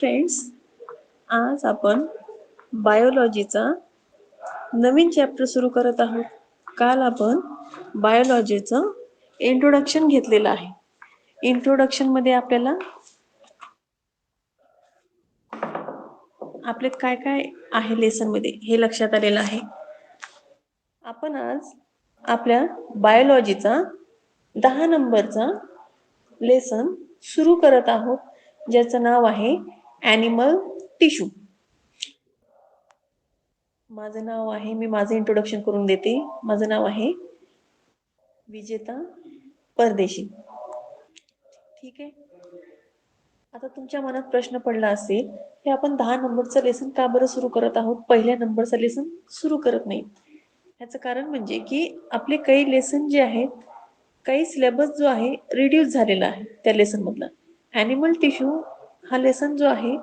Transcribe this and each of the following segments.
Friends, आज आपण बायोलॉजीचा नवीन chapter सुरू करत आहोत. काल आपण बायोलॉजीचं इंट्रोडक्शन घेतलेलं आहे. इंट्रोडक्शन मध्ये आपल्याला आपले काय काय आहे लेसन मध्ये हे लक्षात आलेलं आहे. आपण आज आपल्या बायोलॉजीचा 10 नंबरचा लेसन सुरू करत आहोत, ज्याचं नाव आहे ॲनिमल टिश्यू. माझं नाव आहे, मी माझं इंट्रोडक्शन करून देते. माझं नाव आहे विजेता परदेशी. ठीक आहे. आता तुमच्या मनात प्रश्न पडला असेल की आपण 10 नंबरचं लेसन का बरं सुरू करत आहोत, पहिल्या नंबरचं लेसन सुरू करत नाही. याचं कारण म्हणजे की आपले काही लेसन जे आहेत, काही सिलेबस जो आहे रिड्यूस झालेला आहे त्या लेसन मधला. ॲनिमल टिश्यू हा लेसन जो आहे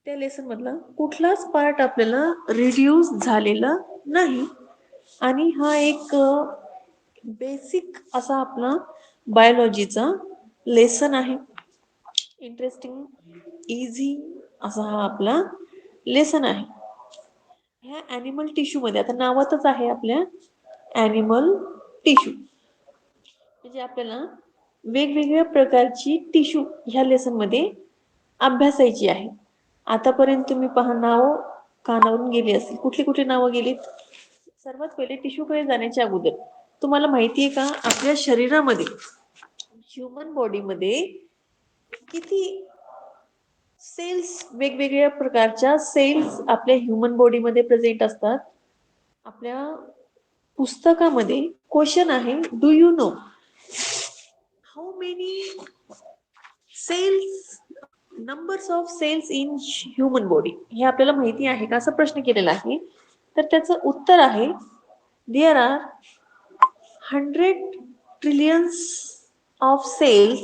त्या लेसन मधला कुठलाच पार्ट आपल्याला रिड्यूस झालेला नाही. आणि हा एक बेसिक असा आपला बायोलॉजीचा लेसन आहे. इंटरेस्टिंग, इझी असा हा आपला लेसन आहे. ह्या ॲनिमल टिश्यू मध्ये आता नावातच आहे आपल्या ॲनिमल टिश्यू, म्हणजे आपल्याला वेगवेगळ्या प्रकारची टिश्यू ह्या लेसन मध्ये अभ्यासायची आहे. आतापर्यंत तुम्ही पहा, नाव कानावरून गेली असतील. कुठली कुठली नावं गेलीत? सर्वात पहिले टिश्यूकडे जाण्याच्या अगोदर तुम्हाला माहिती आहे का, आपल्या शरीरामध्ये ह्युमन बॉडीमध्ये किती सेल्स, वेगवेगळ्या प्रकारच्या सेल्स आपल्या ह्युमन बॉडीमध्ये प्रेझेंट असतात? आपल्या पुस्तकामध्ये क्वेश्चन आहे, do you know how many cells, numbers of cells in human body? हे आपल्याला माहिती आहे का, असा प्रश्न केलेला आहे. तर त्याचं उत्तर आहे, there R 100 trillions of cells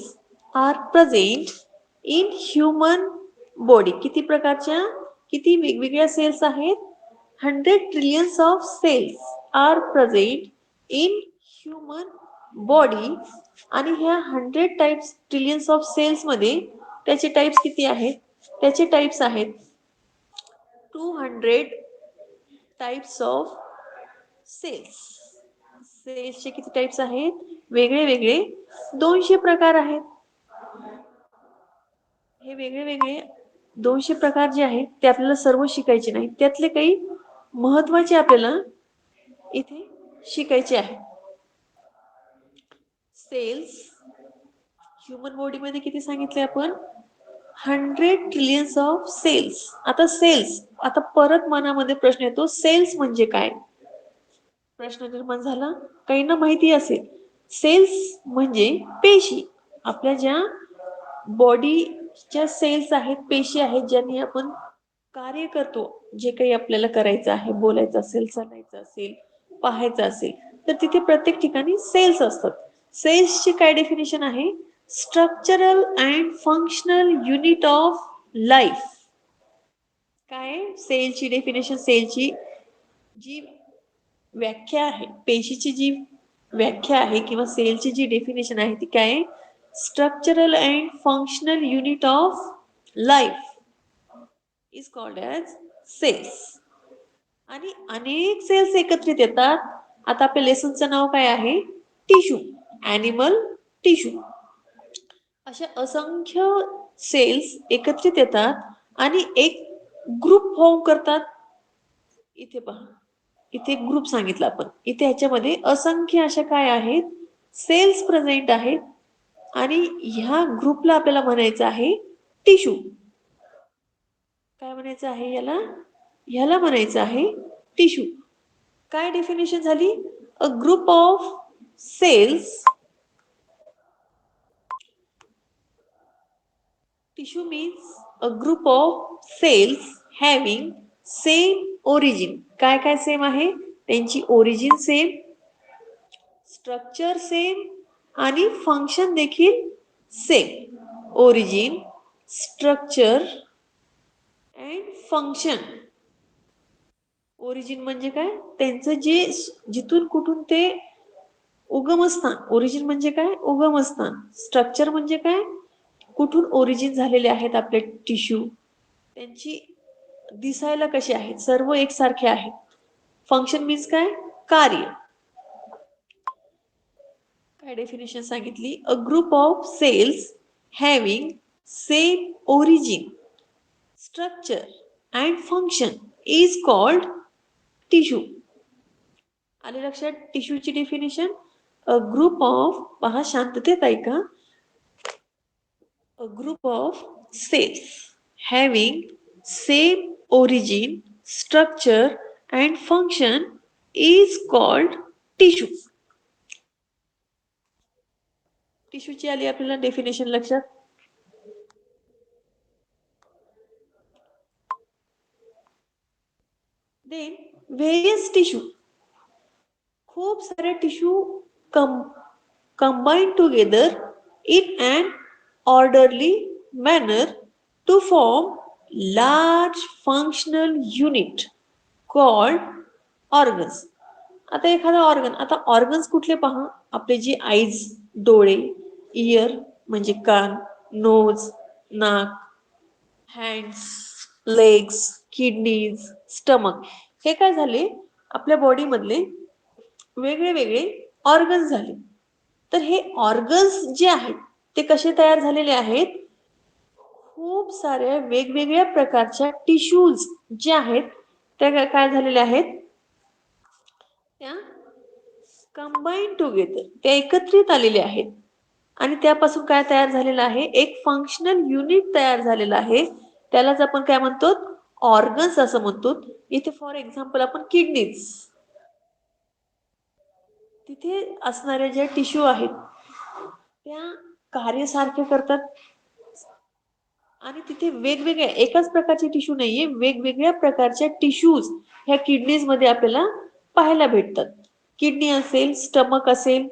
are present in human body. किती प्रकारच्या, किती वेगवेगळ्या सेल्स आहेत? 100 trillions of cells are present in human body. आणि ह्या 100 टाइप्स ट्रिलियन्स ऑफ सेल्स मध्ये त्याचे टाइप्स किती आहेत? त्याचे टाइप्स आहेत 200 टाइप्स ऑफ सेल्स. सेल्सचे किती टाइप्स आहेत? वेगळे वेगळे 200 प्रकार आहेत. हे वेगळे वेगळे 200 प्रकार जे आहेत ते आपल्याला सर्व शिकायचे नाही. त्यातले काही महत्वाचे आपल्याला इथे शिकायचे आहे. सेल्स ह्युमन बॉडी मध्ये किती सांगितले आपण? 100 ट्रिलियन्स ऑफ सेल्स. आता सेल्स, आता परत मनामध्ये प्रश्न येतो, सेल्स म्हणजे काय? प्रश्न निर्माण झाला. काहींना माहिती असेल, सेल्स म्हणजे पेशी. आपल्या ज्या बॉडीच्या सेल्स आहेत, पेशी आहेत, ज्यांनी आपण कार्य करतो. जे काही आपल्याला करायचं आहे, बोलायचं असेल, चालायचं असेल, पाहायचं असेल, तर तिथे प्रत्येक ठिकाणी सेल्स असतात. सेल्सची काय डेफिनेशन आहे? Structural and functional unit of life. काय सेलची डेफिनेशन? सेलची जी व्याख्या आहे, पेशीची जी व्याख्या आहे किंवा सेलची जी डेफिनेशन आहे ती काय? Structural and functional unit of life is called as cells. आणि अनेक सेल्स एकत्रित येतात. आता आपल्या लेसनचं नाव काय आहे? Tissue, animal tissue. अशा असंख्य सेल्स एकत्रित येतात आणि एक ग्रुप फॉर्म करतात. इथे पहा, इथे ग्रुप सांगितला आपण. इथे ह्याच्यामध्ये असंख्य अशा काय आहेत? सेल्स प्रेझेंट आहेत. आणि ह्या ग्रुपला आपल्याला म्हणायचं आहे टिश्यू. काय म्हणायचं आहे याला? ह्याला म्हणायचं आहे टिश्यू. काय डेफिनेशन झाली? A group of cells. Tissue means a group of cells having same origin. काय काय सेम आहे? त्यांची ओरिजिन सेम, स्ट्रक्चर सेम आणि फंक्शन देखील same. Origin, structure and function. Origin म्हणजे काय? त्यांचं जे जिथून कुठून ते उगमस्थान. ओरिजिन म्हणजे काय? उगमस्थान. स्ट्रक्चर म्हणजे काय? कुठून ओरिजिन झालेले आहेत आपले टिश्यू, त्यांची दिसायला कसे आहेत, सर्व एकसारखे आहेत. फंक्शन मीन्स काय, कार्य. काय डेफिनेशन सांगितली, a group of cells having same origin, structure and function is called tissue. आले लक्षात टिश्यूची डेफिनेशन. अ ग्रुप ऑफ, पहा शांततेत ऐका, a group of cells having same origin, structure and function is called tissue. टिश्यूची आली आपल्याला definition लक्षात. Then various tissue, खूप सारे tissue combine together in an orderly manner to form large functional unit called organs. आता एखादा organ, आता organs कुठले पहा, आपले जी आईज, डोळे, इयर म्हणजे कान, नोज, नाक, हँड्स, लेग्स, किडनीज, स्टमक, हे काय झाले आपल्या बॉडी मधले वेगळे वेगळे ऑर्गन्स झाले. तर हे ऑर्गन्स जे आहेत ते कसे तयार झालेले आहेत, खूप साऱ्या वेगवेगळ्या प्रकारच्या टिश्यूज जे आहेत त्या काय झालेल्या आहेत, त्या कंबाईन टुगेदर, त्या एकत्रित आलेल्या आहेत. आणि त्यापासून काय तयार झालेलं आहे, एक फंक्शनल युनिट तयार झालेलं आहे. त्यालाच आपण काय म्हणतो, ऑर्गन्स असं म्हणतो. इथे फॉर एक्झाम्पल आपण किडनीज, तिथे असणाऱ्या ज्या टिश्यू आहेत त्या कार्य सारखे करतात. आणि तिथे वेगवेगळ्या, एकाच प्रकारचे टिश्यू नाहीये, वेगवेगळ्या प्रकारच्या टिश्यूज ह्या किडनीज मध्ये आपल्याला पाहायला भेटतात. किडनी असेल, स्टमक असेल,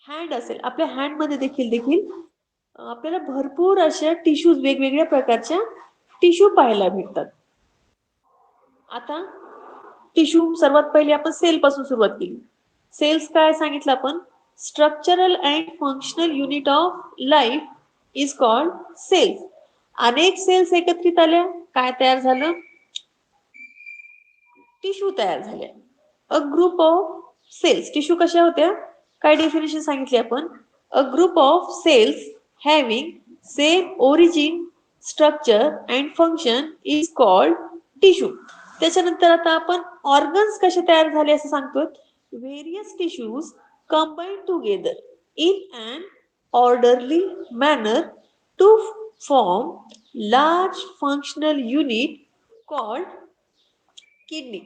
हँड असेल, आपल्या हँड मध्ये देखील आपल्याला भरपूर अशा टिश्यूज, वेगवेगळ्या प्रकारच्या टिश्यू पाहायला भेटतात. आता टिश्यू सर्वात पहिले आपण सेल पासून सुरुवात केली. सेल्स काय सांगितलं आपण, structural and functional unit of life is called cells. अनेक सेल्स एकत्रित आल्या, काय तयार झालं, टिश्यू तयार झाले. A group of cells, tissue कशा होत्या, काय डेफिनेशन सांगितले आपण, a group of cells having same origin, structure and function is called tissue. त्याच्यानंतर आता आपण ऑर्गन्स कसे तयार झाले असं सांगतोय, various tissues combine together in an orderly manner to form large functional unit called kidney,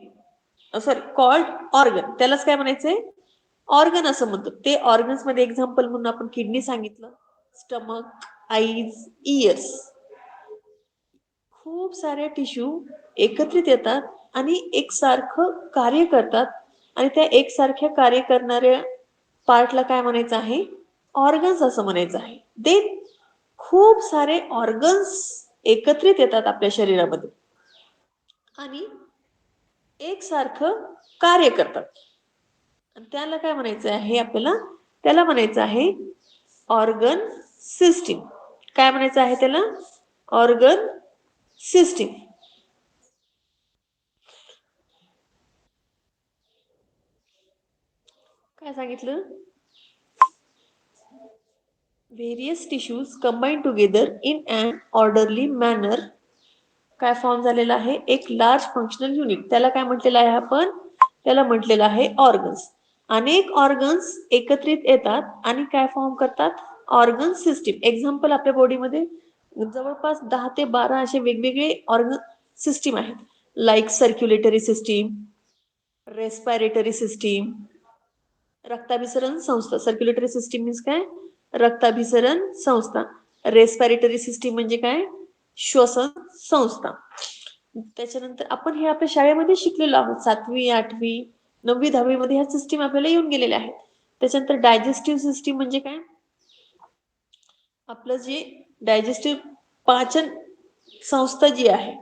sorry called organ. त्यालाच काय म्हणायचंय, ऑर्गन असं म्हणतो. ते ऑर्गन्स मध्ये एक्झाम्पल म्हणून आपण किडनी सांगितलं, स्टमक, आईज, इयर्स. खूप सारे टिश्यू एकत्रित येतात आणि एकसारखं कार्य करतात. आणि त्या एकसारख्या कार्य करणाऱ्या पार्टला काय म्हणायचं आहे, ऑर्गन्स असं म्हणायचं आहे. दे खूप सारे ऑर्गन्स एकत्रित येतात आपल्या शरीरामध्ये आणि एकसारखं कार्य करतात. त्याला काय म्हणायचं आहे आपल्याला, त्याला म्हणायचं आहे ऑर्गन सिस्टीम. काय म्हणायचं आहे त्याला, ऑर्गन सिस्टीम. काय सांगितलं, various tissues combine together in an orderly manner, काय फॉर्म झालेला आहे, एक लार्ज फंक्शनल युनिट. त्याला काय म्हटलेलं आहे आपण, त्याला म्हटलेलं आहे ऑर्गन्स. अनेक ऑर्गन्स एकत्रित येतात आणि काय फॉर्म करतात, ऑर्गन सिस्टीम. एक्झाम्पल आपल्या बॉडीमध्ये जवळपास 10 ते 12 असे वेगवेगळे ऑर्गन सिस्टीम आहेत. Like circulatory system, respiratory system, रक्ताभिसरण संस्था. सर्क्युलेटरी सिस्टीम मीन्स काय, रक्ताभिसरण संस्था. रेस्पिरेटरी सिस्टीम म्हणजे काय, श्वसन संस्था. त्याच्यानंतर आपण हे आपल्या शाळेमध्ये शिकलेलो आहोत, 7वी 8वी 9वी 10वी मध्ये ह्या सिस्टीम आपल्याला येऊन गेलेल्या आहेत. त्याच्यानंतर डायजेस्टिव्ह सिस्टीम म्हणजे काय, आपलं जे डायजेस्टिव्ह पाचन संस्था जी आहे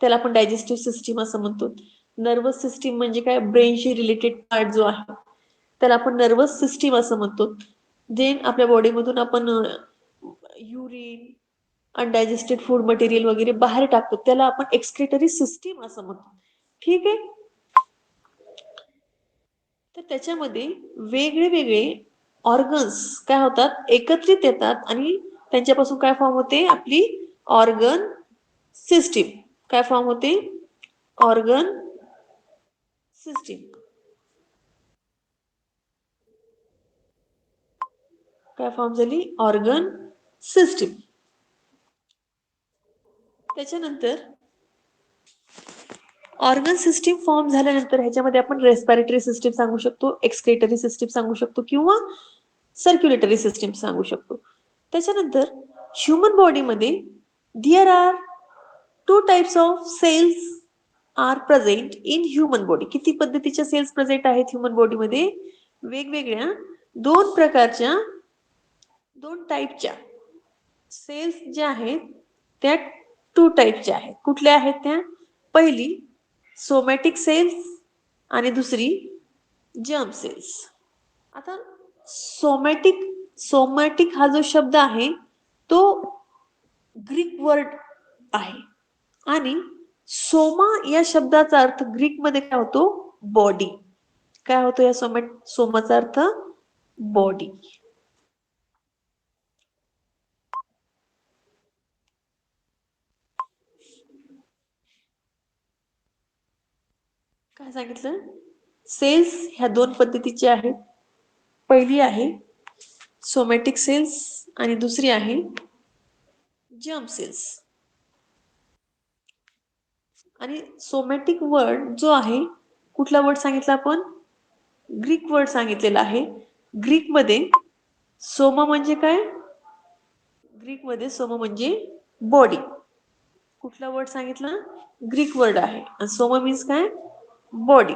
त्याला आपण डायजेस्टिव्ह सिस्टीम असं म्हणतो. नर्वस सिस्टीम म्हणजे काय, ब्रेनशी रिलेटेड पार्ट जो आहे त्याला आपण नर्वस सिस्टीम असं म्हणतो. देन आपल्या बॉडीमधून आपण युरिन, अनडायजेस्टेड फूड मटेरियल वगैरे बाहेर टाकतो, त्याला आपण एक्सक्रेटरी सिस्टीम असं म्हणतो. ठीक आहे. तर त्याच्यामध्ये वेगळे वेगळे ऑर्गन्स काय होतात, एकत्रित येतात आणि त्यांच्यापासून काय फॉर्म होते, आपली ऑर्गन सिस्टीम. काय फॉर्म होते, ऑर्गन सिस्टीम. काय फॉर्म झाली, ऑर्गन सिस्टीम. त्याच्यानंतर ऑर्गन सिस्टीम फॉर्म झाल्यानंतर ह्याच्यामध्ये आपण रेस्पिरेटरी सिस्टीम सांगू शकतो, एक्सक्रेटरी सिस्टीम सांगू शकतो किंवा सर्क्युलेटरी सिस्टीम सांगू शकतो. त्याच्यानंतर ह्युमन बॉडीमध्ये there are two types of cells are present in human body. किती पद्धतीच्या सेल्स प्रेझेंट आहेत ह्युमन बॉडीमध्ये, वेगवेगळ्या दोन प्रकारच्या, दोन टाईपच्या सेल्स ज्या आहेत त्या टू टाईपच्या आहेत. कुठल्या आहेत त्या, पहिली सोमॅटिक सेल्स आणि दुसरी जर्म सेल्स. आता सोमॅटिक, सोमॅटिक हा जो शब्द आहे तो ग्रीक वर्ड आहे आणि सोमा या शब्दाचा अर्थ ग्रीक मध्ये काय होतो, बॉडी. काय होतो या सोमाचा अर्थ, बॉडी. काय सांगितलं, सेल्स ह्या दोन पद्धतीचे आहेत. पहिली आहे सोमॅटिक सेल्स आणि दुसरी आहे जर्म सेल्स. आणि सोमॅटिक वर्ड जो आहे, कुठला वर्ड सांगितला आपण, ग्रीक वर्ड सांगितलेला आहे. ग्रीक मध्ये सोमा म्हणजे काय, ग्रीक मध्ये सोमा म्हणजे बॉडी. कुठला वर्ड सांगितला, ग्रीक वर्ड आहे आणि सोमा मीन्स काय, बॉडी.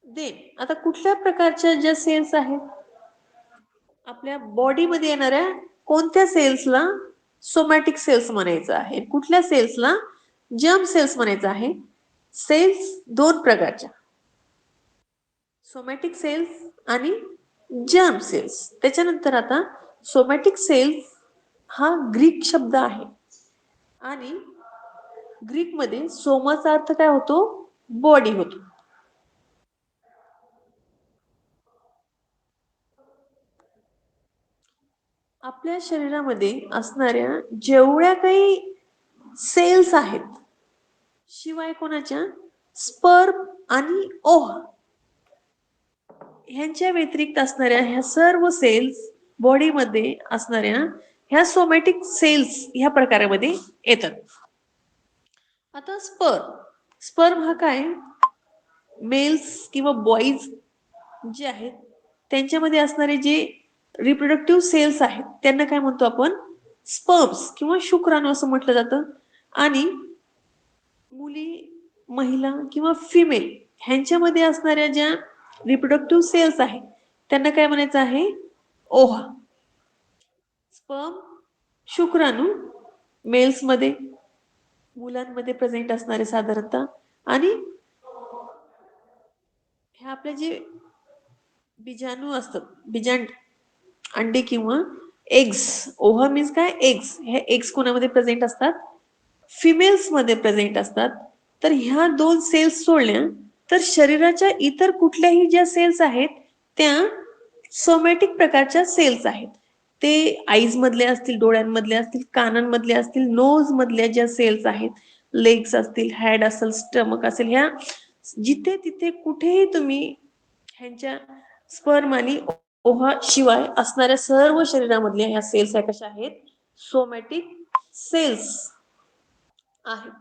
देन आता कुठल्या प्रकारच्या ज्या सेल्स आहेत, आपल्या बॉडीमध्ये येणाऱ्या कोणत्या सेल्सला सोमॅटिक सेल्स म्हणायचं आहे, कुठल्या सेल्सला जर्म सेल्स म्हणायचं आहे. सेल्स दोन प्रकारच्या, सोमॅटिक सेल्स आणि जर्म सेल्स. त्याच्यानंतर आता सोमॅटिक सेल्स हा ग्रीक शब्द आहे आणि ग्रीक मध्ये सोमाचा अर्थ काय होतो, बॉडी होतो. आपल्या शरीरामध्ये असणाऱ्या जेवढ्या काही सेल्स आहेत, शिवाय कोणाच्या, स्पर्म आणि ओह ह्यांच्या व्यतिरिक्त असणाऱ्या ह्या सर्व सेल्स बॉडीमध्ये असणाऱ्या ह्या सोमॅटिक सेल्स ह्या प्रकारामध्ये येतात. आता स्पर्म, स्पर्म हा काय, मेल्स किंवा बॉईज जे आहेत त्यांच्यामध्ये असणारे जे रिप्रोडक्टिव्ह सेल्स आहेत त्यांना काय म्हणतो आपण, स्पर्म्स किंवा शुक्राणू असं म्हटलं जातं. आणि मुली, महिला किंवा फिमेल ह्यांच्यामध्ये असणाऱ्या ज्या रिप्रोडक्टिव्ह सेल्स आहेत त्यांना काय म्हणायचं आहे, ओव्हा. स्पर्म, शुक्राणू मेल्स मध्ये, मुलांमध्ये प्रेझेंट असणारे साधारणतः, आणि हे आपले जे बीजाणू असतात, बीजांड, अंडे किंवा एग्स. ओव्हा मीन्स काय, एग्स. हे एग्स कोणामध्ये प्रेझेंट असतात, फिमेल्स मध्ये प्रेझेंट असतात. तर ह्या दोन सेल्स सोडल्या तर शरीराच्या इतर कुठल्याही ज्या सेल्स आहेत त्या सोमॅटिक प्रकारच्या सेल्स आहेत. ते आईज मधले असतील, डोळ्यांमधले असतील, कानांमधले असतील, नोज मधल्या ज्या सेल्स आहेत, लेग्स असतील, हेड असेल, स्टमक असेल, ह्या जिथे तिथे कुठेही तुम्ही ह्यांच्या स्पर्म आणि ओव्हा शिवाय असणाऱ्या सर्व शरीरामधल्या ह्या सेल्स ह्या कशा आहेत, सोमॅटिक सेल्स आहेत.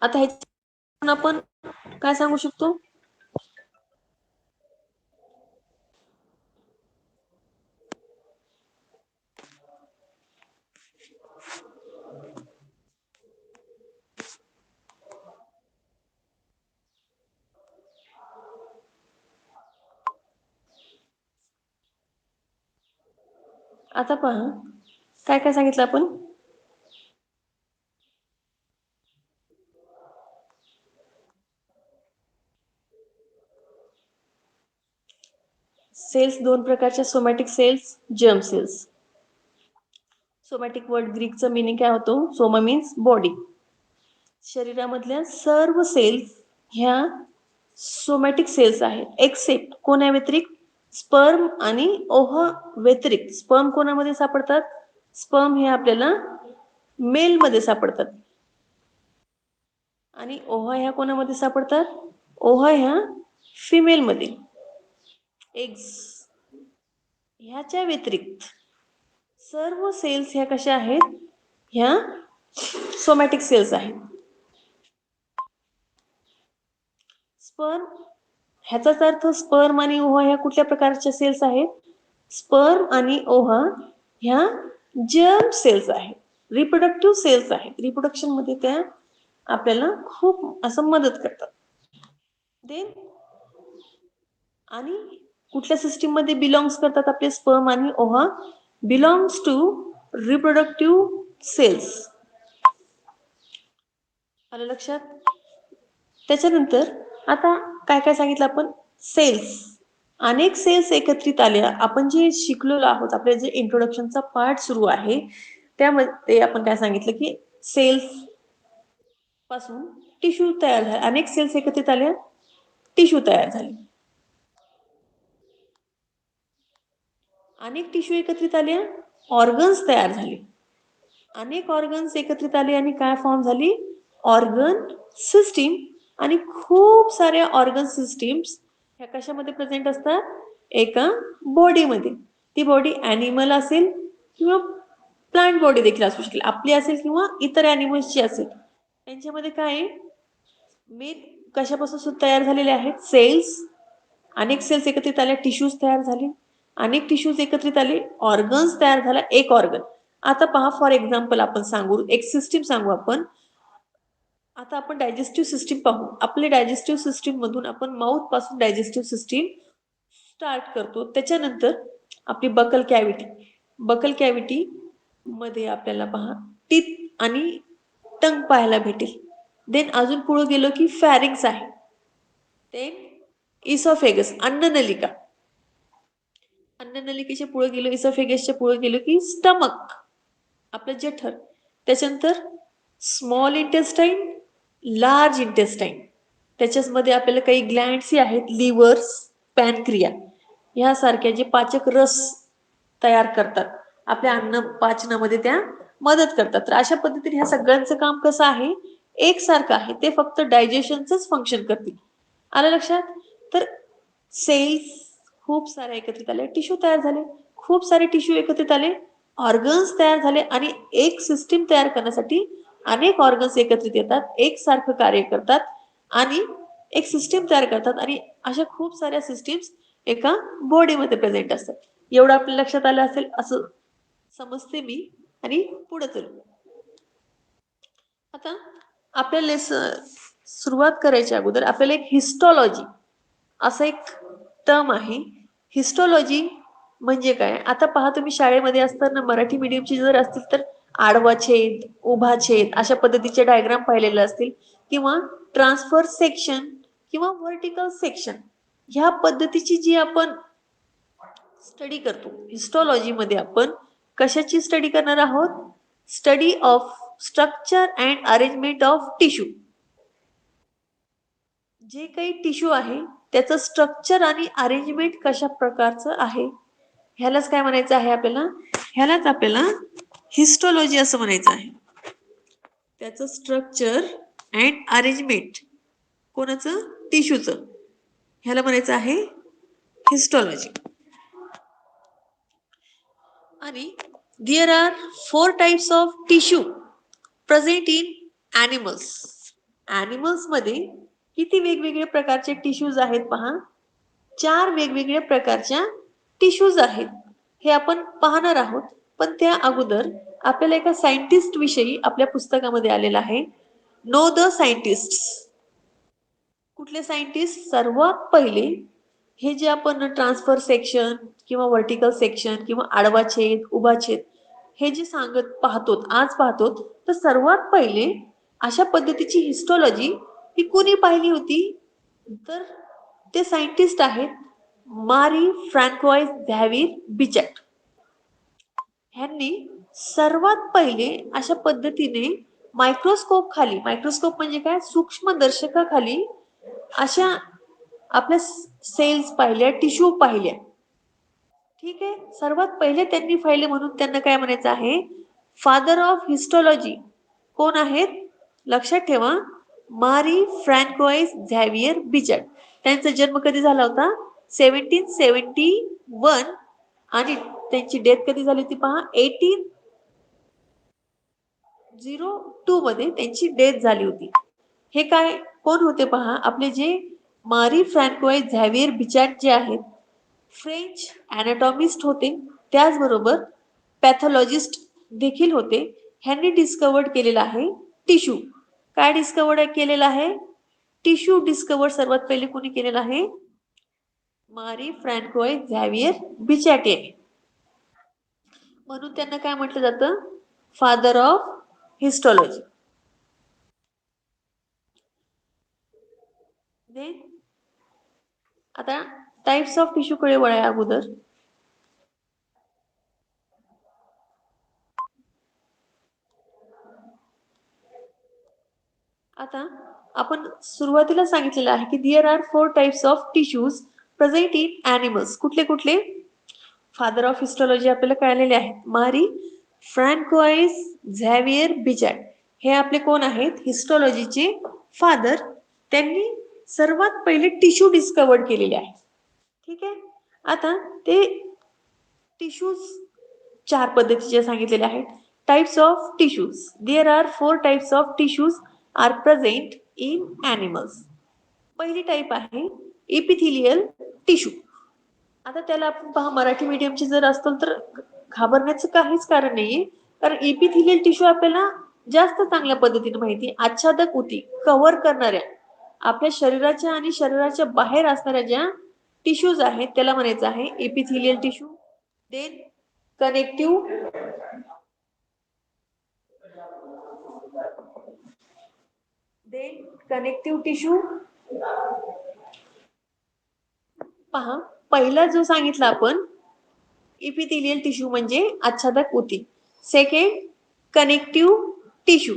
आता ह्याच्या आपण काय सांगू शकतो, आता पहा काय काय सांगितलं आपण, सेल्स दोन प्रकारच्या, somatic cells, germ cells. Somatic word ग्रीकचा मिनिंग काय होतो? Soma means body. शरीरामधल्या सर्व सेल्स ह्या सोमॅटिक सेल्स आहेत, एक्सेप्ट कोणा व्यतिरिक्त? स्पर्म आणि ओव्हा व्यतिरिक्त. स्पर्म कोणामध्ये सापडतात? स्पर्म हे आपल्याला मेल मध्ये सापडतात आणि ओव्हा ह्या कोणामध्ये सापडतात? ओव्हा ह्या फिमेल मध्ये. एग्स ह्याच्या व्यतिरिक्त सर्व सेल्स ह्या कशा आहेत? ह्या सोमॅटिक सेल्स आहेत. स्पर्म ह्याचाच अर्थ स्पर्म आणि ओव्हा ह्या कुठल्या प्रकारच्या सेल्स आहेत? स्पर्म आणि ओव्हा ह्या जर्म सेल्स आहेत, रिप्रोडक्टिव्ह सेल्स आहेत. रिप्रोडक्शन मध्ये त्या आपल्याला खूप असं मदत करतात. देन आणि कुठल्या सिस्टीम मध्ये बिलॉंग्स करतात आपले स्पर्म आणि ova? Belongs to reproductive cells. आलं लक्षात? त्याच्यानंतर आता काय काय सांगितलं आपण? सेल्स, अनेक सेल्स एकत्रित आल्या. आपण जे शिकलेलो आहोत, आपल्या जे इंट्रोडक्शनचा पार्ट सुरू आहे त्यामध्ये आपण काय सांगितलं की सेल्स पासून टिश्यू तयार झाले. अनेक सेल्स एकत्रित आल्या, टिश्यू तयार झाले. अनेक टिश्यू एकत्रित आल्या, ऑर्गन्स तयार झाले. अनेक ऑर्गन्स एकत्रित आले आणि काय फॉर्म झाली? Organ system. आणि खूप साऱ्या ऑर्गन सिस्टीम्स ह्या कशामध्ये प्रेझेंट असतात? एका बॉडीमध्ये. ती बॉडी ॲनिमल असेल किंवा प्लांट बॉडी देखील असू शकेल, आपली असेल किंवा इतर ॲनिमल्सची असेल. त्यांच्यामध्ये काय मेन कशापासून तयार झालेले आहेत? सेल्स. अनेक सेल्स एकत्रित आल्या, टिश्यूज तयार झाले. अनेक टिश्यूज एकत्रित आले, ऑर्गन्स तयार झाला, एक ऑर्गन. आता पहा, फॉर एक्झाम्पल आपण सांगू, एक सिस्टीम सांगू आपण. आता आपण डायजेस्टिव्ह सिस्टीम पाहू. आपले डायजेस्टिव्ह सिस्टीम मधून आपण माउथ पासून डायजेस्टिव्ह सिस्टीम स्टार्ट करतो. त्याच्यानंतर आपली बकल कॅव्हिटी. बकल कॅव्हिटी मध्ये आपल्याला पहा टीथ आणि टंग पाहायला भेटेल. देन अजून पुढे गेलो की फॅरिंग्स आहे. Then oesophagus, अन्ननलिका. अन्ननलिकेच्या पुढे गेलो, इसोफेगसच्या पुढे गेलो की स्टमक, आपलं जठर. त्याच्यानंतर स्मॉल इंटेस्टाईन, लार्ज इंटेस्टाईन. त्याच्यामध्ये आपल्याला काही ग्लँड्सही आहेत, लिव्हर्स, पॅनक्रिया ह्यासारख्या जे पाचक रस तयार करतात, आपल्या अन्न पाचनामध्ये त्या मदत करतात. तर अशा पद्धतीने ह्या सगळ्यांचं काम कसं आहे? एकसारखं आहे. ते फक्त डायजेशनचंच फंक्शन करतील. आलं लक्षात? तर सेल्स खूप सारे एकत्रित आले, टिश्यू तयार झाले. खूप सारे टिश्यू एकत्रित आले, ऑर्गन्स तयार झाले. आणि एक सिस्टीम तयार करण्यासाठी अनेक ऑर्गन्स एकत्रित येतात, एकसारखं कार्य करतात आणि एक सिस्टीम तयार करतात. आणि अशा खूप साऱ्या सिस्टीम्स एका बॉडीमध्ये प्रेझेंट असतात. एवढं आपल्या लक्षात आलं असेल असं समजते मी. आणि पुढे चलू. आता आपल्याला सुरुवात करायच्या अगोदर आपल्याला एक हिस्टॉलॉजी असं एक टर्म आहे. हिस्टॉलॉजी म्हणजे काय? आता पहा, तुम्ही शाळेमध्ये असताना मराठी मीडियमची जर असतील तर आडवा छेद, उभा छेद अशा पद्धतीचे डायग्राम पाहिलेले असतील, किंवा ट्रान्सफर सेक्शन किंवा व्हर्टिकल सेक्शन. ह्या पद्धतीची जी आपण स्टडी करतो, हिस्टॉलॉजी मध्ये आपण कशाची स्टडी करणार आहोत? Study of structure and arrangement of tissue. जे काही टिश्यू आहे त्याचं स्ट्रक्चर आणि अरेंजमेंट कशा प्रकारचं आहे, ह्यालाच काय म्हणायचं आहे आपल्याला? ह्यालाच आपल्याला हिस्टॉलॉजी असं म्हणायचं आहे. त्याचं स्ट्रक्चर अँड अरेंजमेंट कोणाचं? टिश्यूचं. ह्याला म्हणायचं आहे हिस्टॉलॉजी. आणि there are 4 types of tissue present in animals. Animals मध्ये किती वेगवेगळे प्रकारचे टिश्यूज आहेत पहा. 4 वेगवेगळ्या प्रकारच्या टिश्यूज आहेत. हे आपण पाहणार आहोत. पण त्या अगोदर आपल्याला एका सायंटिस्ट विषयी आपल्या पुस्तकामध्ये आलेला आहे. Know the scientist. कुठले सायंटिस्ट? सर्वात पहिले हे जे आपण ट्रान्सफर सेक्शन किंवा व्हर्टिकल सेक्शन किंवा आडवा छेद, उभा छेद हे जे सांगत पाहतो आज पाहतो, तर सर्वात पहिले अशा पद्धतीची हिस्टॉलॉजी ही कोणी पाहिली होती? तर ते सायंटिस्ट आहेत मारी फ्रँकोइस झॅविर बिचॅट ह्यांनी सर्वात पहिले अशा पद्धतीने मायक्रोस्कोप खाली, मायक्रोस्कोप म्हणजे काय, सूक्ष्मदर्शकाखाली अशा आपल्या सेल्स पाहिल्या, टिश्यू पाहिल्या. ठीक आहे. सर्वात पहिले त्यांनी पाहिले म्हणून त्यांना काय म्हणायचं आहे, फादर ऑफ हिस्टॉलॉजी कोण आहेत, लक्षात ठेवा, मारी फ्रँकोइस झॅवियर बिचट. त्यांचा जन्म कधी झाला होता, 1771 आणि त्यांची डेथ कधी झाली होती पहा, 1802 मध्ये त्यांची डेथ झाली होती. हे काय कोण होते पहा, आपले जे मारी फ्रँकोइस झॅवियर बिचॅट जे आहेत, फ्रेंच ॲनाटॉमिस्ट होते, त्याचबरोबर पॅथॉलॉजिस्ट देखील होते. ह्यांनी डिस्कवर्ड केलेला आहे टिश्यू. काय डिस्कवर्ड केलेलं आहे, टिश्यू डिस्कवर्ड सर्वात पहिले कोणी केलेलं आहे, मारी फ्रँकोइस झॅवियर बिचॅट यांनी. म्हणून त्यांना काय म्हटलं जातं, फादर ऑफ हिस्टॉलॉजी. आता टाइप्स ऑफ टिश्यू कडे वळूया अगोदर. आता आपण सुरुवातीला सांगितलेलं आहे की there are 4 types of tissues present in animals. कुठले कुठले, फादर ऑफ हिस्टॉलॉजी आपल्याला कळलेले आहेत, मारी फ्रँकोइस झॅवियर बिचॅट हे आपले कोण आहेत, हिस्टॉलॉजीचे फादर. त्यांनी सर्वात पहिले टिश्यू डिस्कवर्ड केलेले आहे. ठीक आहे. आता ते टिश्यूज 4 पद्धतीचे सांगितलेले आहेत. Types of tissues, there are 4 types of tissues are present in animals. पहिली टाइप आहे एपिथिलियल टिश्यू. आता त्याला आपण पहा, मराठी मीडियमची जर असतो तर घाबरण्याचं काहीच कारण नाहीये, कारण एपिथिलियल टिश्यू आपल्याला जास्त चांगल्या पद्धतीने माहिती, आच्छादक ऊती कव्हर करणाऱ्या आपल्या शरीराच्या आणि शरीराच्या बाहेर असणाऱ्या ज्या टिश्यूज आहेत त्याला म्हणायचं आहे epithelial tissue. Then connective, connective tissue. पहा, पहिला जो सांगितला आपण इपिथिलियल टिश्यू म्हणजे आच्छादक ऊती. Second connective tissue.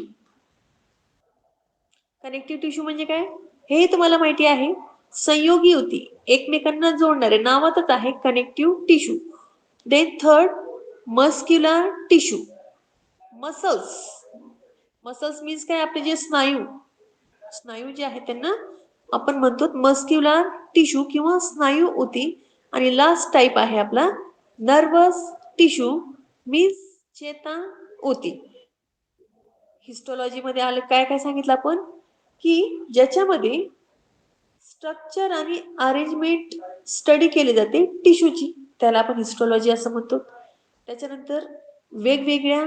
Connective tissue म्हणजे काय, हे तुम्हाला माहिती आहे, संयोगी ऊती एकमेकांना जोडणारे, नावातच आहे connective tissue. Then third muscular tissue. Muscles, muscles means काय, आपले जे स्नायू, स्नायू जे आहेत त्यांना आपण म्हणतो मस्क्युलर टिश्यू किंवा स्नायू ऊती. आणि लास्ट टाइप आहे आपला नर्वस टिश्यू मीन्स चेता ऊती. हिस्टॉलॉजी मध्ये आलं काय काय सांगितलं आपण, की ज्याच्यामध्ये स्ट्रक्चर आणि अरेंजमेंट स्टडी केली जाते टिश्यूची, त्याला आपण हिस्टॉलॉजी असं म्हणतो. त्याच्यानंतर वेगवेगळ्या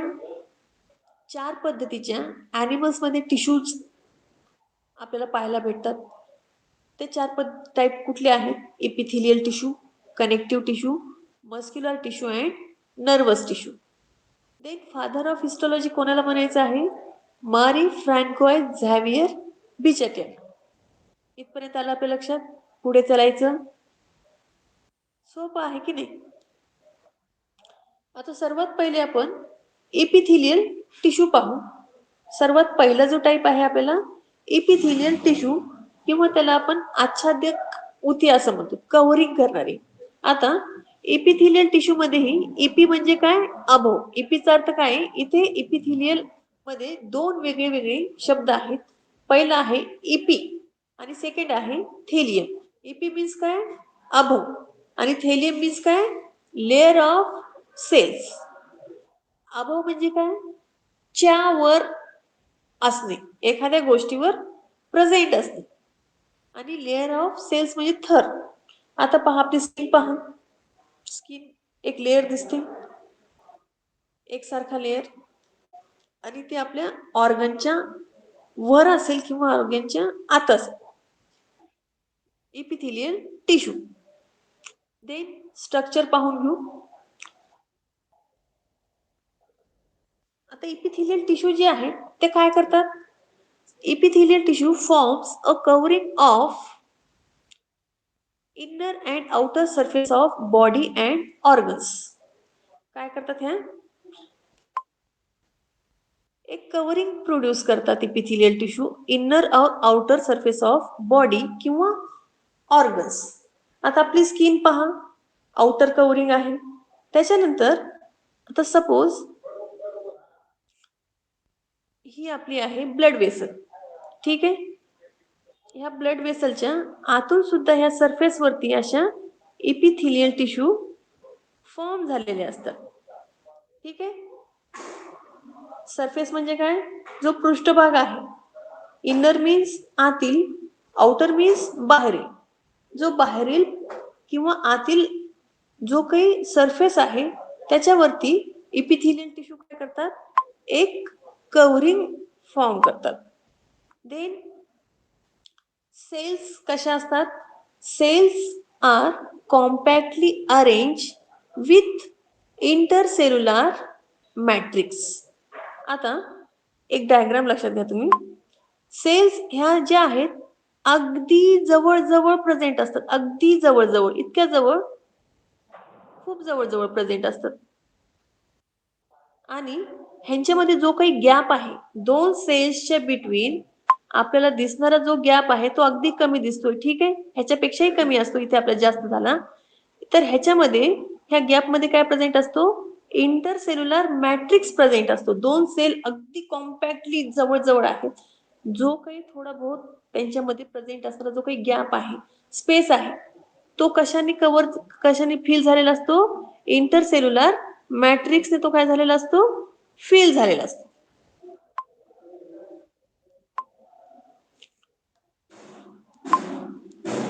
4 पद्धतीच्या ॲनिमल्स मध्ये टिश्यूज आपल्याला पाहायला भेटतात. ते 4 टाइप कुठले आहेत, epithelial tissue, connective tissue, muscular tissue and nervous tissue. Then father of histology कोणाला म्हणायचं आहे, मारी फ्रँकोइस झॅवियर बिचॅट. इथपर्यंत आलं आपल्या लक्षात, पुढे चालायचं सोपं आहे की नाही. आता सर्वात पहिले आपण एपिथिलियल टिश्यू पाहू. सर्वात पहिला जो टाइप आहे आपल्याला एपिथिलियल टिश्यू, किंवा त्याला आपण आच्छादक ऊती असं म्हणतो, कव्हरिंग करणारी. आता एपिथिलियल टिश्यू मध्येही इपी म्हणजे काय, अभव. इपीचा अर्थ काय, इथे एपिथिलियल मध्ये 2 वेगळे वेगळे शब्द आहेत. पहिला आहे इपी आणि सेकंड आहे थेलियम. इपी मीन्स काय, अभव, आणि थेलियम मीन्स काय, लेअर ऑफ सेल्स. अभव म्हणजे काय, च्या वर असणे, एखाद्या गोष्टीवर प्रेझेंट असणे. आणि लेअर ऑफ सेल्स म्हणजे थर. आता पहा आपली स्किन, पहा स्किन एक लेअर दिसते, एकसारखा लेअर, आणि ते आपल्या ऑर्गनच्या वर असेल किंवा ऑर्गनच्या आत असेल, इपिथिलियल टिश्यू. देन स्ट्रक्चर पाहून घेऊ. आता इपिथिलियल टिश्यू जे आहे ते काय करतात, epithelial tissue forms a covering of inner and outer surface of body and organs. काय करतात ह्या? एक कव्हरिंग प्रोड्यूस करतात इपिथिलियल टिश्यू इनर और आउटर सरफेस ऑफ बॉडी किंवा ऑर्गन्स. आता आपली स्किन पहा, आउटर कव्हरिंग आहे. त्याच्यानंतर आता सपोज ही आपली आहे ब्लड वेसल. ठीक आहे. ह्या ब्लड वेसलच्या आतून सुद्धा ह्या सरफेस वरती अशा इपिथिलियल टिश्यू फॉर्म झालेले असतात. ठीक आहे. सरफेस म्हणजे काय? जो पृष्ठभाग आहे. इनर मीन्स आतील, आउटर मीन्स बाहेरील. जो बाहेरील किंवा आतील जो काही सरफेस आहे त्याच्यावरती इपिथिलियल टिश्यू काय करतात? एक कव्हरिंग फॉर्म करतात. देन सेल्स कशा असतात? Cells are compactly arrange with intercellular matrix. आता एक डायग्राम लक्षात घ्या तुम्ही. सेल्स ह्या ज्या आहेत अगदी जवळ प्रेझेंट असतात. अगदी जवळ, इतक्या जवळ, खूप जवळ प्रेझेंट असतात. आणि ह्यांच्यामध्ये जो काही गॅप आहे दोन सेल्सच्या बिटवीन आपल्याला दिसणारा जो गॅप आहे तो अगदी कमी दिसतोय. ठीक आहे. ह्याच्यापेक्षाही कमी असतो. इथे आपला जास्त झाला. तर ह्याच्यामध्ये ह्या गॅप मध्ये काय प्रेझेंट असतो? इंटरसेल्युलर मॅट्रिक्स प्रेझेंट असतो. दोन सेल अगदी कॉम्पॅक्टली जवळ आहेत. जो काही थोडा बहुत त्यांच्यामध्ये प्रेझेंट असणारा जो काही गॅप आहे, स्पेस आहे, तो कशाने फिल झालेला असतो? इंटरसेल्युलर मॅट्रिक्सने तो काय झालेला असतो? फिल झालेला असतो.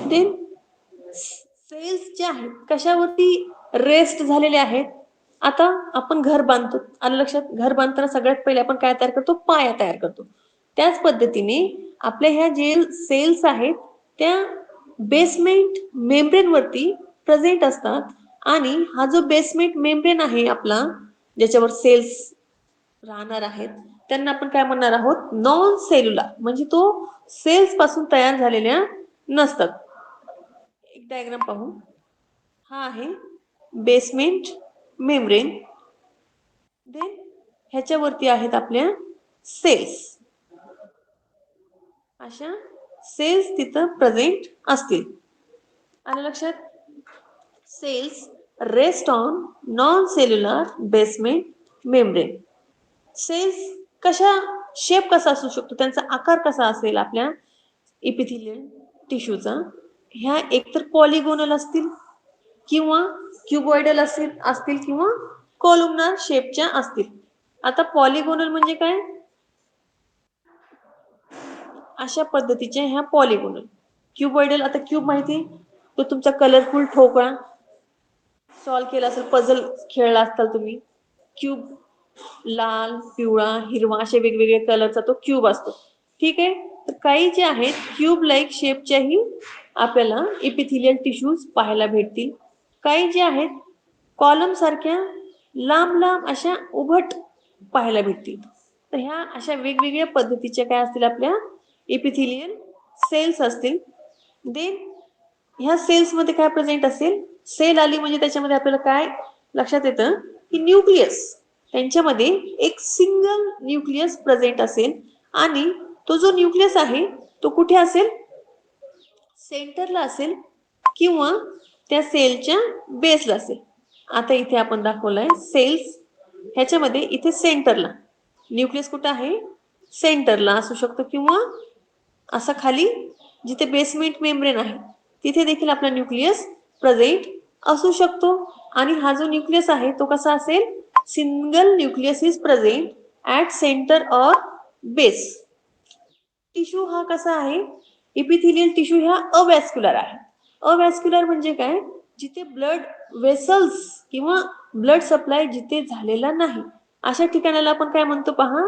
देन सेल्स जे आहेत कशावरती रेस्ट झालेले आहेत? आता आपण घर बांधतो. आलं लक्षात? घर बांधताना सगळ्यात पहिले आपण काय तयार करतो? पाया तयार करतो. त्याच पद्धतीने आपल्या ह्या जे सेल्स आहेत त्या बेसमेंट मेम्ब्रेन वरती प्रेझेंट असतात. आणि हा जो बेसमेंट मेम्ब्रेन आहे आपला ज्याच्यावर सेल्स राहणार आहेत त्यांना आपण काय म्हणणार आहोत? Non cellular. म्हणजे तो सेल्स पासून तयार झालेल्या नसतात. एक डायग्राम पाहू. हा आहे बेसमेंट मेम्ब्रेन. देन ह्याच्यावरती आहेत आपल्या सेल्स. अशा सेल्स तिथं प्रेझेंट असतील. आलं लक्षात? Cells rest on non cellular basement membrane. Cells कशा शेप कसा असू शकतो? त्यांचा आकार कसा असेल आपल्या इपिथिलियल टिश्यूचा? ह्या एकतर पॉलिगोनल असतील किंवा क्युबॉइडल असतील किंवा कोलुमनार शेपच्या असतील. आता पॉलिगोनल म्हणजे काय? अशा पद्धतीच्या ह्या पॉलिगोनल. क्युबॉइडल, आता क्यूब माहिती, तो तुमचा कलरफुल ठोकळा सॉल्व्ह केला असेल, पझल खेळला असताल तुम्ही. क्यूब लाल, पिवळा, हिरवा अशा वेगवेगळ्या कलरचा तो क्यूब असतो. ठीक आहे. तर काही जे आहेत क्यूब लाईक शेपच्याही आपल्याला इपिथिलियल टिश्यूज पाहायला भेटतील. काही जे आहेत कॉलम सारख्या लांब अशा उभट पाहायला भेटतील. तर ह्या अशा वेगवेगळ्या पद्धतीच्या काय असतील आपल्या इपिथिलियल सेल्स असतील. देन ह्या सेल्स मध्ये काय प्रेझेंट असेल? सेल आली म्हणजे त्याच्यामध्ये आपल्याला काय लक्षात येतं की न्यूक्लियस. त्यांच्यामध्ये एक सिंगल न्यूक्लियस प्रेझेंट असेल. आणि तो जो न्यूक्लियस आहे तो कुठे असेल? सेंटरला असेल किंवा त्या सेलच्या बेसला असेल. आता इथे आपण दाखवलंय सेल्स ह्याच्यामध्ये इथे सेंटरला न्यूक्लियस कुठं आहे? सेंटरला असू शकतो किंवा असा खाली जिथे बेसमेंट मेम्ब्रेन आहे तिथे देखील आपला न्यूक्लियस प्रेझेंट असू शकतो. आणि हा जो न्यूक्लियस आहे तो कसा असेल? Single nucleus is present at centre or base. Tissue हा कसा आहे? इपिथिलियल टिश्यू ह्या अवॅस्क्युलर आहे. अवॅस्क्युलर म्हणजे काय? जिथे ब्लड वेसल्स किंवा ब्लड सप्लाय जिथे झालेला नाही अशा ठिकाणाला आपण काय म्हणतो पहा?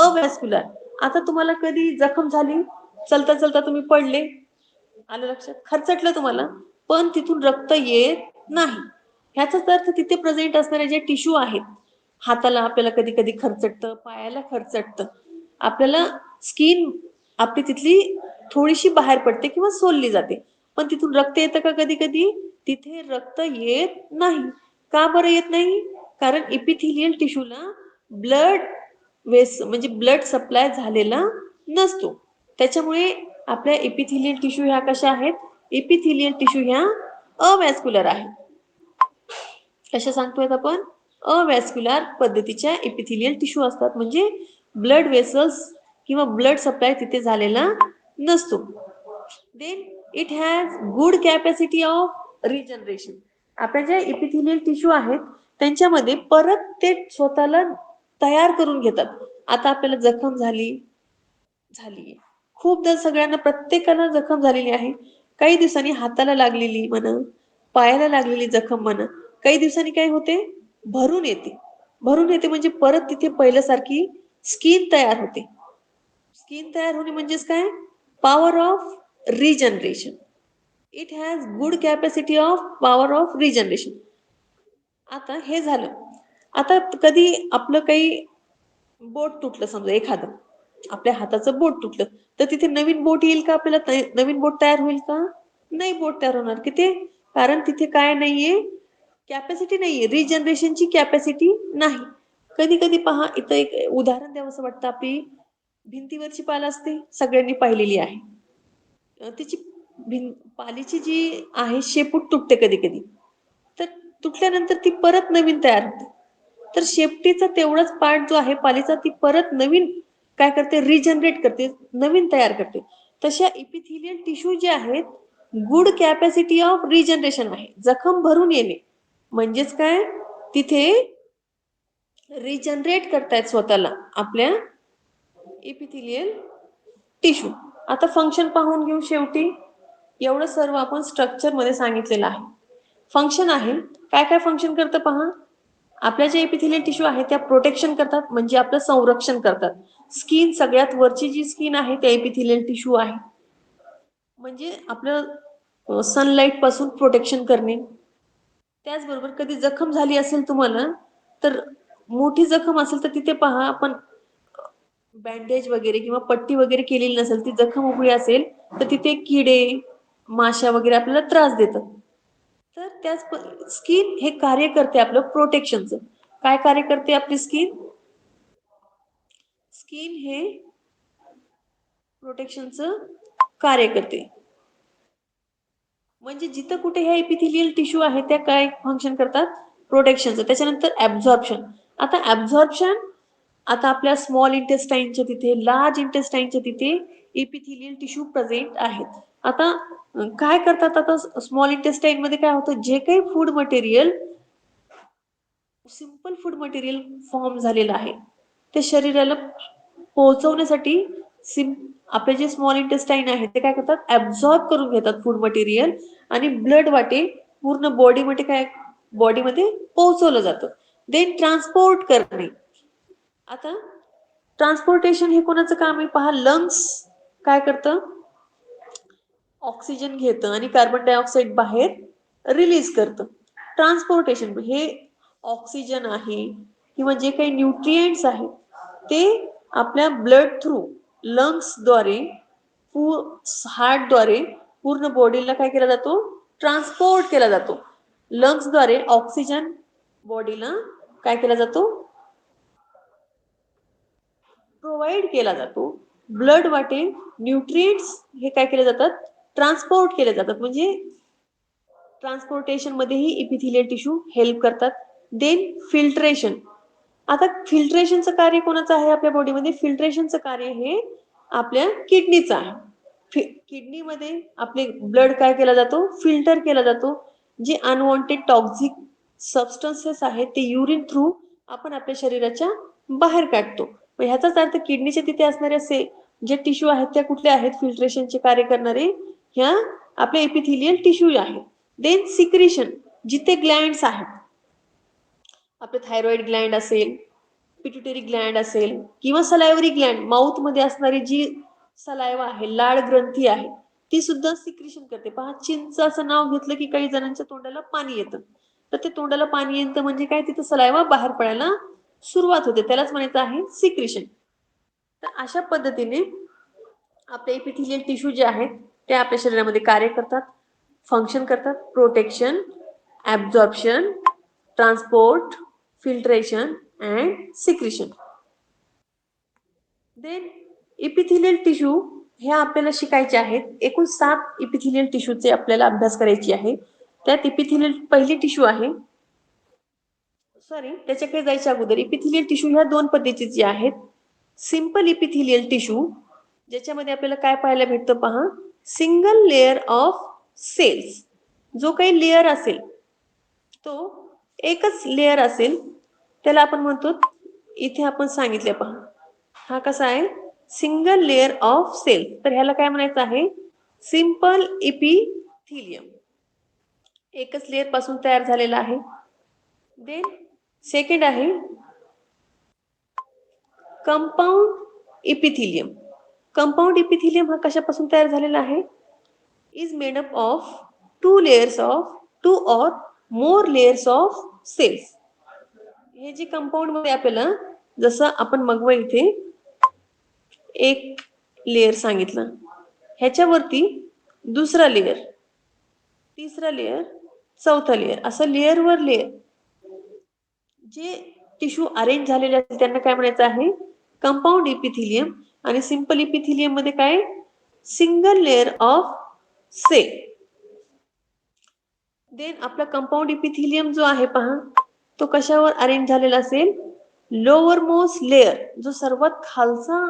अवॅस्क्युलर. आता तुम्हाला कधी जखम झाली, चलता चलता तुम्ही पडले, आलं लक्षात, खरचटलं तुम्हाला, पण तिथून रक्त येत नाही, ह्याचाच अर्थ तिथे प्रेझेंट असणारे जे टिश्यू आहेत, हाताला आपल्याला कधी कधी खरचटतं, पायाला खरचटतं, आपल्याला स्किन आपली तिथली थोडीशी बाहेर पडते किंवा सोलली जाते, पण तिथून रक्त येतं का कधी कधी? तिथे रक्त येत नाही. का बरं येत नाही? कारण इपिथिलियल टिश्यूला ब्लड म्हणजे ब्लड सप्लाय झालेला नसतो. त्याच्यामुळे आपल्या इपिथिलियल टिश्यू ह्या कशा आहेत? इपिथिलियल टिश्यू ह्या अवॅस्क्युलर आहेत. कशा सांगतोय आपण? अवॅस्क्युलर पद्धतीच्या इपिथिलियल टिश्यू असतात, म्हणजे ब्लड वेसल्स किंवा ब्लड सप्लाय तिथे झालेला नसतो. Then it has good capacity of regeneration. आपल्या ज्या इपिथिलियल टिश्यू आहेत त्यांच्यामध्ये परत ते स्वतःला तयार करून घेतात. आता आपल्याला जखम झाली खूपदा सगळ्यांना, प्रत्येकाला जखम झालेली आहे. काही दिवसांनी हाताला लागलेली म्हणा, पायाला लागलेली जखम म्हणा, काही दिवसांनी काय होते? भरून येते म्हणजे परत तिथे पहिल्यासारखी स्किन तयार होते. स्किन तयार होणे म्हणजेच काय? Power of regeneration. It has good capacity of power of regeneration. आता हे झालं. आता कधी आपलं काही बोट तुटलं, समजा एखादं आपल्या हाताचं बोट तुटलं, तर तिथे नवीन बोट येईल का? आपल्याला नवीन बोट तयार होईल का? नाही बोट तयार होणार. किती? कारण तिथे काय नाहीये? कॅपॅसिटी नाहीये, रिजनरेशनची कॅपॅसिटी नाही. कधी कधी पहा, इथं एक उदाहरण द्यावंसं वाटतं. आपली भिंतीवरची पाल असते, सगळ्यांनी पाहिलेली आहे. तिची पालीची जी आहे शेपूट तुटते कधी कधी, तर तुटल्यानंतर ती परत नवीन तयार होते. तर शेपटीचा तेवढाच पार्ट जो आहे पालीचा, ती परत नवीन काय करते? रिजनरेट करते, नवीन तयार करते. तशा इपिथिलियल टिश्यू जे आहेत, गुड कॅपॅसिटी ऑफ रिजनरेशन आहे. जखम भरून येणे म्हणजेच काय? तिथे रिजनरेट करतायत स्वतःला आपल्या इपिथिलियल टिश्यू. आता फंक्शन पाहून घेऊ. शेवटी एवढं सर्व आपण स्ट्रक्चर मध्ये सांगितलेलं आहे. फंक्शन आहे, काय काय फंक्शन करतं पहा. आपल्या ज्या इपिथिलियल टिश्यू आहे त्या प्रोटेक्शन करतात, म्हणजे आपलं संरक्षण करतात. स्किन, सगळ्यात वरची जी स्किन आहे त्या इपिथिलियल टिश्यू आहे, म्हणजे आपलं सनलाइट पासून प्रोटेक्शन करणे. त्याचबरोबर कधी जखम झाली असेल तुम्हाला, तर मोठी जखम असेल तर तिथे पहा, आपण बँडेज वगैरे किंवा पट्टी वगैरे केलेली नसेल, ती जखम उघडी असेल, तर तिथे किडे, माशा वगैरे आपल्याला त्रास देतात. तर त्याच स्किन हे कार्य करते आपलं प्रोटेक्शनचं. काय कार्य करते आपली स्किन? स्किन हे प्रोटेक्शनचं कार्य करते. म्हणजे जिथं कुठे ह्या इपिथिलियल टिश्यू आहे त्या काय फंक्शन करतात? प्रोटेक्शनचं. त्याच्यानंतर ऍब्झॉर्प्शन. आता ऍब्झॉर्प्शन, आता आपल्या स्मॉल इंटेस्टाईनच्या तिथे, लार्ज इंटेस्टाईनच्या तिथे इपिथिलियल टिश्यू प्रेझेंट आहेत. आता काय करतात? आता स्मॉल इंटेस्टाईन मध्ये काय होतं? जे काही food material, simple food material form झालेलं आहे, ते शरीराला पोहोचवण्यासाठी आपले जे स्मॉल इंटेस्टाईन आहे ते काय करतात? ऍब्झॉर्ब करून घेतात फूड मटेरियल, आणि ब्लड वाटे पूर्ण बॉडीमध्ये पोहोचवलं जातं. देन ट्रान्सपोर्ट करणे. आता ट्रान्सपोर्टेशन हे कोणाचं काम आहे पहा. लंग्स काय करतं? ऑक्सिजन घेतं आणि कार्बन डायऑक्साईड बाहेर रिलीज करतं. ट्रान्सपोर्टेशन हे ऑक्सिजन आहे किंवा जे काही न्यूट्रिएंट्स आहेत ते आपल्या ब्लड थ्रू, लंग्सद्वारे, हार्टद्वारे पूर्ण बॉडीला काय केला जातो? ट्रान्सपोर्ट केला जातो. लंग्सद्वारे ऑक्सिजन बॉडीला काय केला जातो? प्रोव्हाइड केला जातो. ब्लड वाटे न्यूट्रिएंट्स हे काय केले जातात? ट्रान्सपोर्ट केले जातात. म्हणजे ट्रान्सपोर्टेशन मध्येही इपिथिलियल टिश्यू हेल्प करतात. Then filtration. आता फिल्ट्रेशनचं कार्य कोणाचं आहे आपल्या बॉडीमध्ये? फिल्ट्रेशनचं कार्य हे आपल्या किडनीचं आहे. किडनीमध्ये आपले ब्लड काय केला जातो? फिल्टर केला जातो. जे अनवॉन्टेड टॉक्सिक सबस्टन्सेस आहेत ते युरिन थ्रू आपण आपल्या शरीराच्या बाहेर काढतो. ह्याचाच अर्थ किडनीच्या तिथे असणाऱ्या जे टिश्यू आहेत त्या कुठल्या आहेत? फिल्ट्रेशनचे कार्य करणारे ह्या आपल्या इपिथिलियल टिश्यू आहेत. देन सिक्रिशन, जिथे ग्लँड्स आहेत, आपले थायरॉइड ग्लँड असेल, पिट्युटरी ग्लँड असेल, किंवा सलायवरी ग्लँड, माउथ मध्ये असणारी जी सलायवा आहे, लाळ ग्रंथी आहे, ती सुद्धा सिक्रिशन करते. पहा, चिंचाचं नाव घेतलं की काही जणांच्या तोंडाला पाणी येतं. तर ते तोंडाला पाणी येतं म्हणजे काय? तिथं सलायवा बाहेर पडायला सुरुवात होते, त्यालाच म्हणायचं आहे सिक्रिशन. तर अशा पद्धतीने आपले इपिथिलियल टिश्यू जे आहेत ते आपल्या शरीरामध्ये कार्य करतात. फंक्शन करतात protection, absorption, transport, filtration and secretion. Then epithelial tissue हे आपल्याला शिकायचे आहेत. एकूण 7 इपिथिलियल टिश्यूचे आपल्याला अभ्यास करायची आहे. त्यात इपिथिलियल पहिली टिश्यू आहे. त्याच्याकडे जायच्या अगोदर इपिथिलियल टिश्यू ह्या 2 पद्धतीचे आहेत. सिंपल इपिथिलियल टिश्यू ज्याच्यामध्ये आपल्याला काय पाहायला भेटतं पहा, सिंगल लेअर ऑफ सेल्स. जो काही लेअर असेल तो एकच लेअर असेल त्याला आपण म्हणतो, इथे आपण सांगितले पहा, हा कसा आहे सिंगल लेअर ऑफ सेल, तर ह्याला काय म्हणायचं आहे सिंपल इपिथिलियम. एकच लेअर पासून तयार झालेला आहे. देन सेकंड आहे कंपाऊंड इपिथिलियम. कंपाऊंड इपिथिलियम हा कशापासून तयार झालेला आहे, is made up of 2 layers of 2 or more layers of cells. हे जे कंपाऊंड मध्ये आपल्याला जसं आपण मगवा इथे एक लेयर सांगितलं, ह्याच्यावरती दुसरा लेयर, तिसरा लेयर, चौथा लेयर, असं लेयर वर लेयर जे टिश्यू अरेंज झालेले असतील त्यांना काय म्हणायचं आहे कंपाऊंड इपिथिलियम. आणि सिंपल इपिथिलियम मध्ये काय single layer of cell. Then आपला कंपाऊंड इपिथिलियम जो आहे पहा, तो कशावर अरेंज झालेला असेल, लोअर मोस्ट लेयर, जो सर्वात खालचा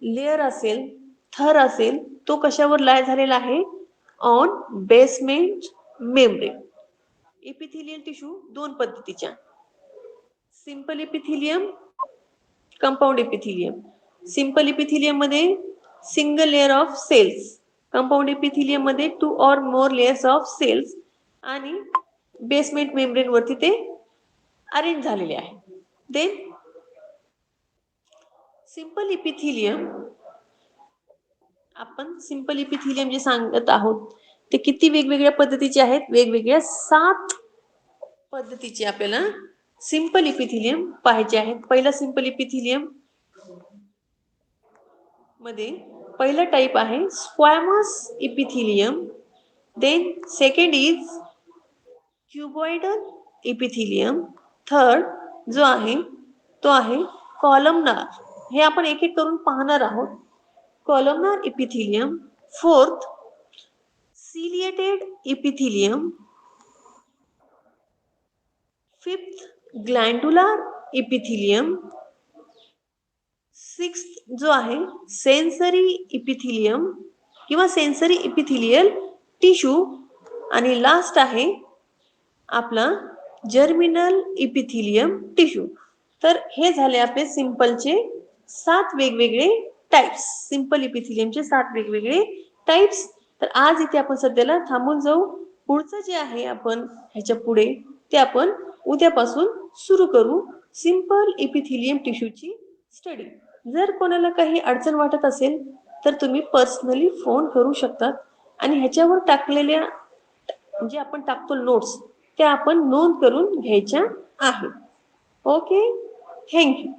लेयर असेल, थर असेल, तो कशावर लाय झालेला आहे, on basement membrane. Epithelial tissue 2 पद्धतीच्या, simple epithelium, compound epithelium. Simple epithelium मध्ये single layer of cells, compound epithelium मध्ये 2 or more layers of cells आणि बेसमेंट मेम्ब्रेन वरती ते अरेंज झालेले आहे. देन सिंपल इपिथिलियम, आपण सिंपल इपिथिलियम जे सांगत आहोत ते किती वेगवेगळ्या पद्धतीचे आहेत, वेगवेगळ्या 7 पद्धतीचे आपल्याला सिंपल इपिथिलियम पाहायचे आहेत. पहिला सिंपल इपिथिलियम मध्ये पहिला टाइप आहे squamous epithelium. Then second is cuboidal epithelium. Third जो आहे तो आहे कॉलमनार. हे आपण एक एक करून पाहणार आहोत. Columnar epithelium. Fourth ciliated epithelium. Fifth glandular epithelium. Sixth जो आहे सेन्सरी इपिथिलियम किंवा सेन्सरी इपिथिलियल टिश्यू. आणि लास्ट आहे आपला जर्मिनल इपिथिलियम टिश्यू. तर हे झाले आपले सिंपलचे 7 वेगवेगळे टाइप्स, सिंपल इपिथिलियमचे 7 वेगवेगळे टाइप्स. तर आज इथे आपण सध्याला थांबून जाऊ. पुढचं जे आहे आपण ह्याच्या पुढे ते आपण उद्यापासून सुरू करू सिंपल इपिथिलियम टिश्यूची स्टडी. जर कोणाला काही अडचण वाटत असेल तर तुम्ही पर्सनली फोन करू शकतात आणि ह्याच्यावर टाकलेल्या जे आपण टाकतो नोट्स त्या आपण नोंद करून घ्यायच्या आहेत. Okay, thank you.